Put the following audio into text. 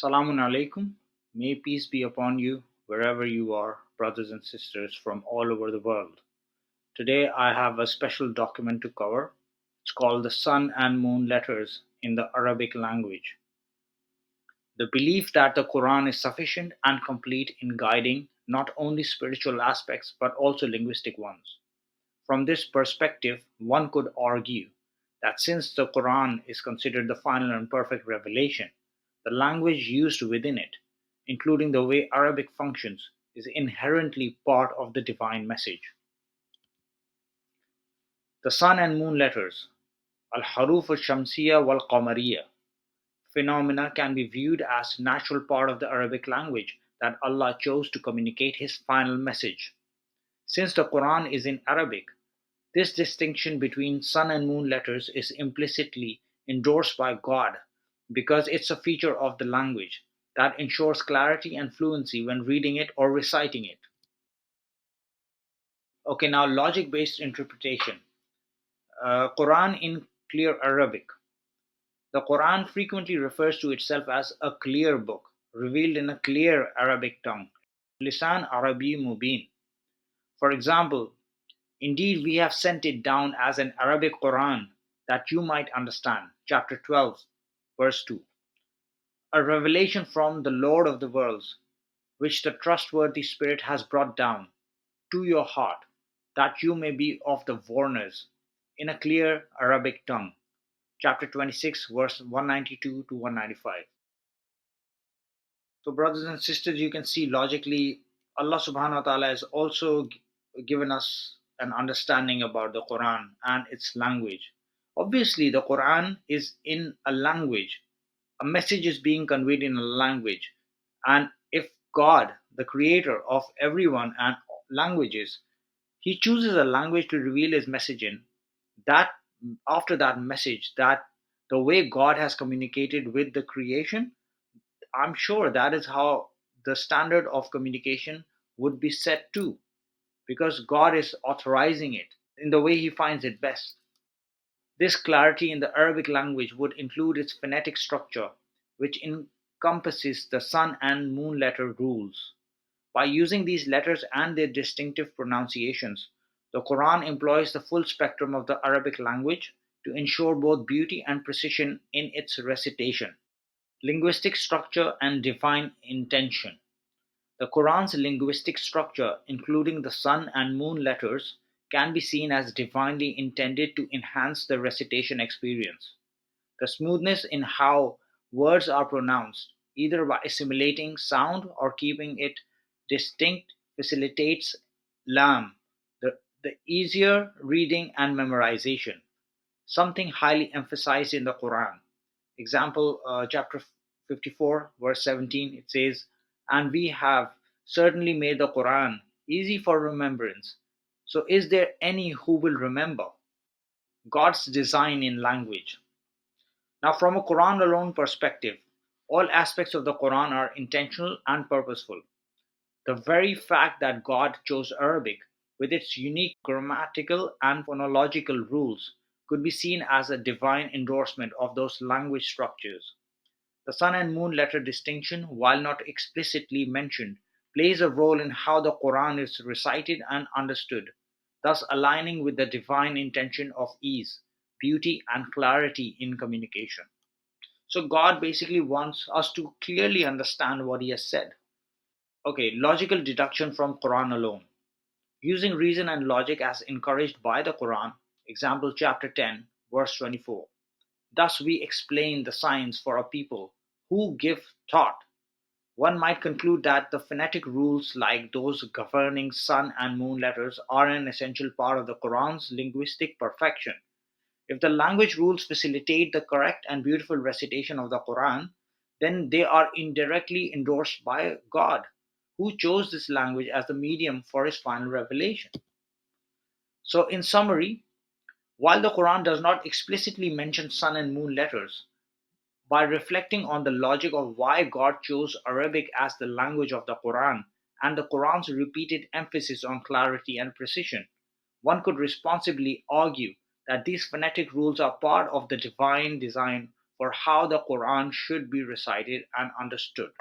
Salamun alaikum. May peace be upon you wherever you are, brothers and sisters from all over the world. Today I have a special document to cover. It's called the Sun and Moon Letters in the Arabic language. The belief that the Quran is sufficient and complete in guiding not only spiritual aspects but also linguistic ones. From this perspective, one could argue that since the Quran is considered the final and perfect revelation, the language used within it, including the way Arabic functions, is inherently part of the divine message. The Sun and Moon Letters, Al-Haruf al-Shamsiyya wal-Qamariyya, phenomena can be viewed as a natural part of the Arabic language that Allah chose to communicate His final message. Since the Quran is in Arabic, this distinction between Sun and Moon letters is implicitly endorsed by God because it's a feature of the language that ensures clarity and fluency when reading it or reciting it. Okay, now logic-based interpretation. Quran in clear Arabic. The Quran frequently refers to itself as a clear book, revealed in a clear Arabic tongue. Lisan Arabi Mubin. For example, indeed, we have sent it down as an Arabic Quran that you might understand. Chapter 12, verse 2. A revelation from the Lord of the worlds, which the trustworthy Spirit has brought down to your heart, that you may be of the warners, in a clear Arabic tongue. Chapter 26, verse 192 to 195. So, brothers and sisters, you can see logically, Allah subhanahu wa ta'ala has also given us an understanding about the Quran and its language. Obviously, the Quran is in a language. A message is being conveyed in a language. And if God, the creator of everyone and languages, He chooses a language to reveal His message in, that after that message, that the way God has communicated with the creation, I'm sure that is how the standard of communication would be set too, because God is authorizing it in the way He finds it best. This clarity in the Arabic language would include its phonetic structure, which encompasses the sun and moon letter rules. By using these letters and their distinctive pronunciations, the Quran employs the full spectrum of the Arabic language to ensure both beauty and precision in its recitation. Linguistic structure and divine intention. The Quran's linguistic structure, including the sun and moon letters, can be seen as divinely intended to enhance the recitation experience. The smoothness in how words are pronounced, either by assimilating sound or keeping it distinct, facilitates lam, the easier reading and memorization, something highly emphasized in the Quran. Example, chapter 54, verse 17, it says, "And we have certainly made the Quran easy for remembrance. So is there any who will remember?" God's design in language. Now, from a Quran alone perspective, all aspects of the Quran are intentional and purposeful. The very fact that God chose Arabic, with its unique grammatical and phonological rules, could be seen as a divine endorsement of those language structures. The sun and moon letter distinction, while not explicitly mentioned, plays a role in how the Quran is recited and understood, thus aligning with the divine intention of ease, beauty, and clarity in communication. So, God basically wants us to clearly understand what He has said. Okay, logical deduction from Quran alone. Using reason and logic as encouraged by the Quran, example chapter 10, verse 24. Thus we explain the signs for a people who give thought. One might conclude that the phonetic rules like those governing sun and moon letters are an essential part of the Quran's linguistic perfection. If the language rules facilitate the correct and beautiful recitation of the Quran, then they are indirectly endorsed by God, who chose this language as the medium for His final revelation. So, in summary, while the Quran does not explicitly mention sun and moon letters, by reflecting on the logic of why God chose Arabic as the language of the Quran and the Quran's repeated emphasis on clarity and precision, one could responsibly argue that these phonetic rules are part of the divine design for how the Quran should be recited and understood.